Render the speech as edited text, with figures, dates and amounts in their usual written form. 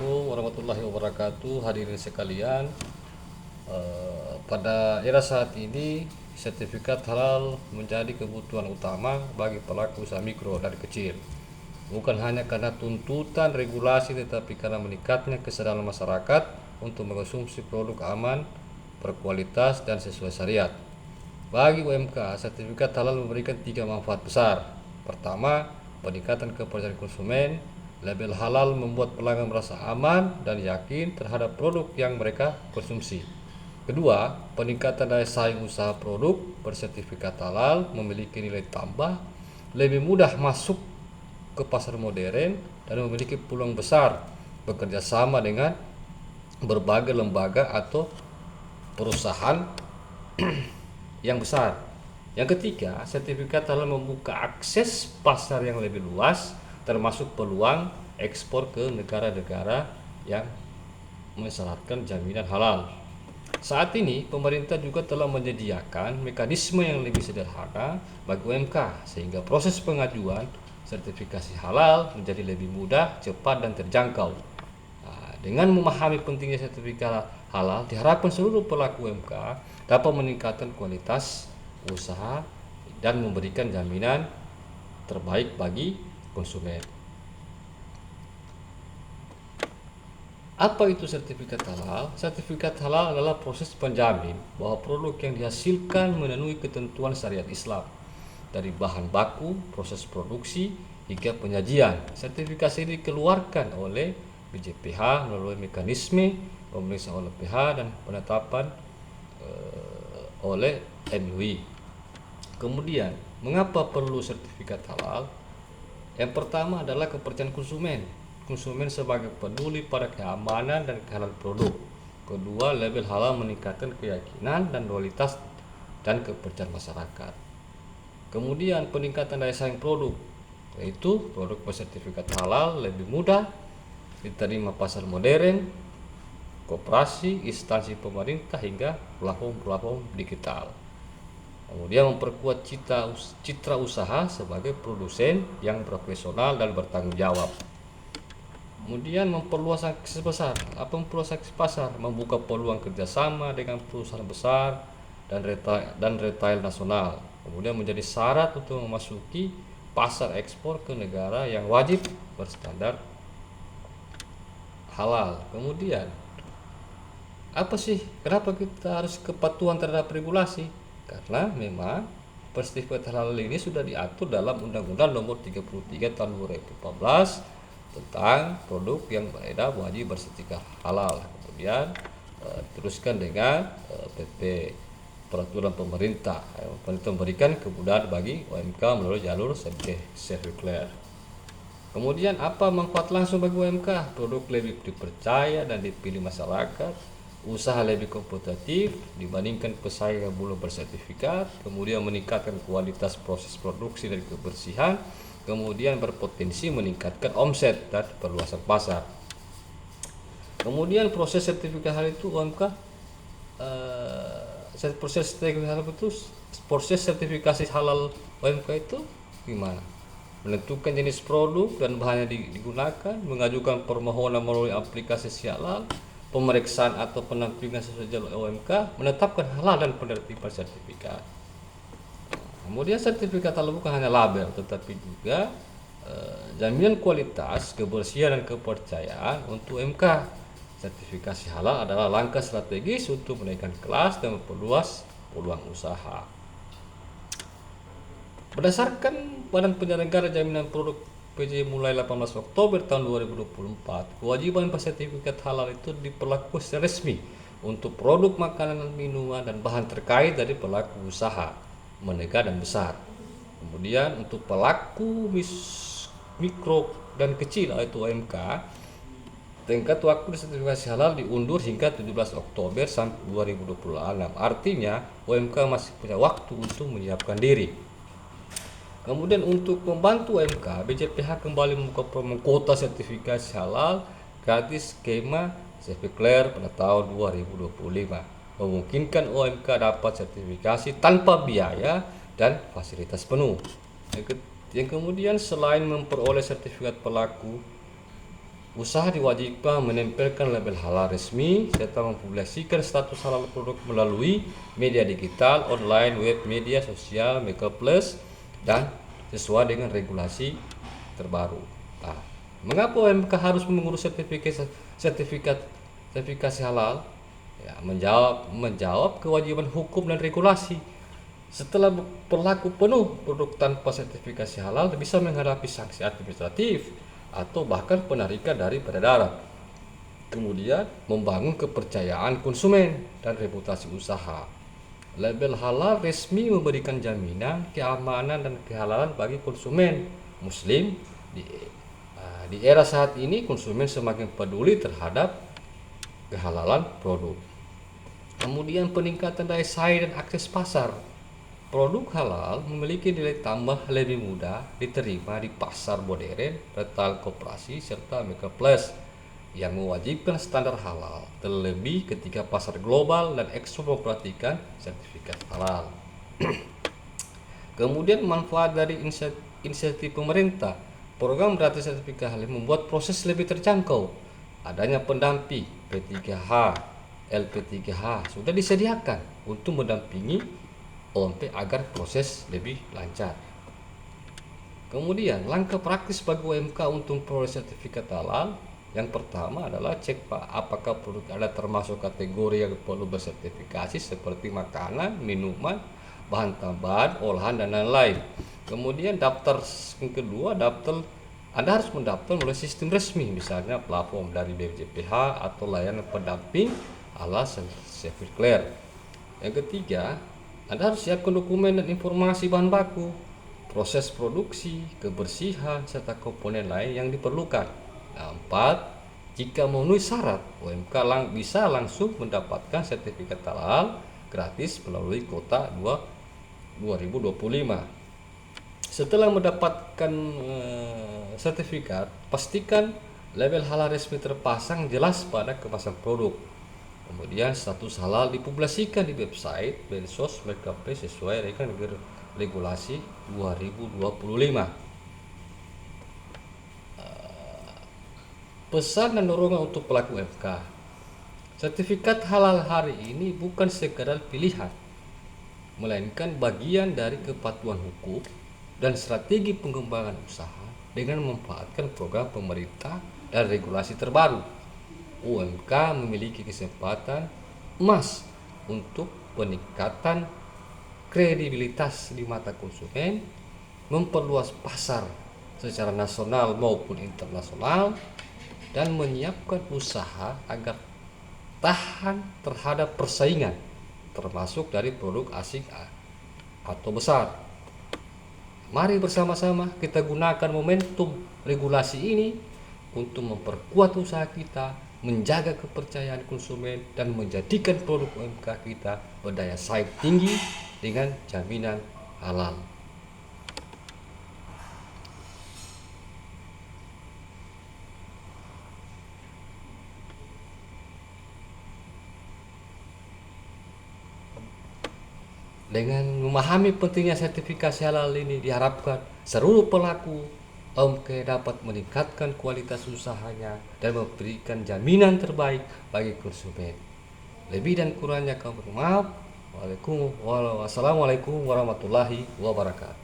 Assalamualaikum warahmatullahi wabarakatuh. Hadirin sekalian, pada era saat ini sertifikat halal menjadi kebutuhan utama bagi pelaku usaha mikro dan kecil. Bukan hanya karena tuntutan regulasi, tetapi karena meningkatnya kesadaran masyarakat untuk mengkonsumsi produk aman, berkualitas, dan sesuai syariat. Bagi UMK, sertifikat halal memberikan 3 manfaat besar. Pertama, peningkatan kepercayaan konsumen. Label halal membuat pelanggan merasa aman dan yakin terhadap produk yang mereka konsumsi. Kedua, peningkatan daya saing usaha produk bersertifikat halal memiliki nilai tambah, lebih mudah masuk ke pasar modern, dan memiliki peluang besar bekerja sama dengan berbagai lembaga atau perusahaan yang besar. Yang ketiga, sertifikat halal membuka akses pasar yang lebih luas, termasuk peluang ekspor ke negara-negara yang mensyaratkan jaminan halal. Saat ini, pemerintah juga telah menyediakan mekanisme yang lebih sederhana bagi UMK, sehingga proses pengajuan sertifikasi halal menjadi lebih mudah, cepat, dan terjangkau. Dengan memahami pentingnya sertifikat halal, diharapkan seluruh pelaku UMK dapat meningkatkan kualitas usaha dan memberikan jaminan terbaik bagi konsumen. Apa itu sertifikat halal? Sertifikat halal adalah proses penjamin bahwa produk yang dihasilkan memenuhi ketentuan syariat Islam, dari bahan baku, proses produksi, hingga penyajian. Sertifikasi ini dikeluarkan oleh BJPH melalui mekanisme pemeriksaan oleh PH dan penetapan oleh MUI. Kemudian, mengapa perlu sertifikat halal? Yang pertama adalah kepercayaan konsumen. Konsumen sebagai peduli pada keamanan dan kehalalan produk. Kedua, label halal meningkatkan keyakinan dan loyalitas dan kepercayaan masyarakat. Kemudian peningkatan daya saing produk, yaitu produk bersertifikat halal lebih mudah diterima pasar modern, koperasi, instansi pemerintah, hingga platform digital. Kemudian memperkuat citra usaha sebagai produsen yang profesional dan bertanggung jawab. Kemudian memperluas akses pasar. Apa memperluas akses pasar? Membuka peluang kerjasama dengan perusahaan besar dan retail nasional. Kemudian menjadi syarat untuk memasuki pasar ekspor ke negara yang wajib berstandar halal. Kemudian, apa sih? Kenapa kita harus kepatuhan terhadap regulasi? Karena memang sertifikat halal ini sudah diatur dalam Undang-Undang Nomor 33 Tahun 2014 tentang produk yang beredar wajib bersertifikat halal. Kemudian teruskan dengan PP peraturan pemerintah. Pemerintah memberikan kemudahan bagi UMK melalui jalur sirkuler. Kemudian apa manfaat langsung bagi UMK? Produk lebih dipercaya dan dipilih masyarakat. Usaha lebih kompetitif dibandingkan pesaing yang belum bersertifikat, kemudian meningkatkan kualitas proses produksi dan kebersihan, kemudian berpotensi meningkatkan omset dan perluasan pasar. Kemudian proses sertifikat halal itu UMK, proses sertifikasi halal UMK itu gimana? Menentukan jenis produk dan bahan yang digunakan, mengajukan permohonan melalui aplikasi halal, pemeriksaan atau penampingan sesuai jalur UMK, menetapkan halal dan penertiban sertifikat. Kemudian sertifikat halal bukan hanya label, tetapi juga jaminan kualitas, kebersihan, dan kepercayaan untuk UMK. Sertifikasi halal adalah langkah strategis untuk menaikkan kelas dan memperluas peluang usaha. Berdasarkan Badan Penyelenggara Jaminan Produk PJ mulai 18 Oktober tahun 2024, kewajiban bersertifikat halal itu diberlakukan secara resmi untuk produk makanan, minuman, dan bahan terkait dari pelaku usaha menengah dan besar. Kemudian untuk pelaku mikro dan kecil yaitu UMK, tingkat waktu sertifikasi halal diundur hingga 17 Oktober sampai 2026. Artinya UMK masih punya waktu untuk menyiapkan diri. Kemudian untuk membantu UMK, BJPH kembali membuka promo kuota sertifikasi halal gratis skema sirkuler pada tahun 2025. Memungkinkan UMK dapat sertifikasi tanpa biaya dan fasilitas penuh. Yang kemudian selain memperoleh sertifikat pelaku Usaha diwajibkan menempelkan label halal resmi serta mempublikasikan status halal produk melalui media digital, online, web, media sosial, marketplace, dan sesuai dengan regulasi terbaru. Nah, mengapa UMK harus mengurus sertifikasi halal? Ya, menjawab kewajiban hukum dan regulasi. Setelah berlaku penuh, produk tanpa sertifikasi halal bisa menghadapi sanksi administratif atau bahkan penarikan dari peredaran. Kemudian, membangun kepercayaan konsumen dan reputasi usaha. Label halal resmi memberikan jaminan keamanan dan kehalalan bagi konsumen muslim. Di era saat ini, konsumen semakin peduli terhadap kehalalan produk. Kemudian peningkatan daya saing dan akses pasar. Produk halal memiliki nilai tambah lebih mudah diterima di pasar modern, retail koperasi, serta marketplace yang mewajibkan standar halal, terlebih ketika pasar global dan ekspor memperhatikan sertifikat halal. Kemudian manfaat dari insentif pemerintah. Program gratis sertifikat halal membuat proses lebih terjangkau. Adanya pendamping P3H, LP3H sudah disediakan untuk mendampingi OMP agar proses lebih lancar. Kemudian langkah praktis bagi UMK untuk memperoleh sertifikat halal. Yang pertama adalah cek apakah produk Anda termasuk kategori yang perlu bersertifikasi seperti makanan, minuman, bahan tambahan, olahan, dan lain-lain. Kemudian yang kedua, Anda harus mendaftar melalui sistem resmi, misalnya platform dari BPJPH atau layanan pendamping ala Self-Declare. Yang ketiga, Anda harus siapkan dokumen dan informasi bahan baku, proses produksi, kebersihan, serta komponen lain yang diperlukan. Nah, 4. Jika memenuhi syarat, UMK bisa langsung mendapatkan sertifikat halal gratis melalui Kota 2025. Setelah mendapatkan sertifikat, pastikan label halal resmi terpasang jelas pada kemasan produk. Kemudian status halal dipublikasikan di website, medsos, marketplace sesuai dengan regulasi 2025. Pesan dan dorongan untuk pelaku UMK. Sertifikat halal hari ini bukan sekadar pilihan, melainkan bagian dari kepatuhan hukum dan strategi pengembangan usaha dengan memanfaatkan program pemerintah dan regulasi terbaru. UMK memiliki kesempatan emas untuk peningkatan kredibilitas di mata konsumen, memperluas pasar secara nasional maupun internasional, dan menyiapkan usaha agar tahan terhadap persaingan, termasuk dari produk asing atau besar. Mari bersama-sama kita gunakan momentum regulasi ini untuk memperkuat usaha kita, menjaga kepercayaan konsumen, dan menjadikan produk UMK kita berdaya saing tinggi dengan jaminan halal. Dengan memahami pentingnya sertifikasi halal ini, diharapkan seluruh pelaku UMK dapat meningkatkan kualitas usahanya dan memberikan jaminan terbaik bagi konsumen. Lebih dan kurangnya kami mohon maaf. Wassalamualaikum warahmatullahi wabarakatuh.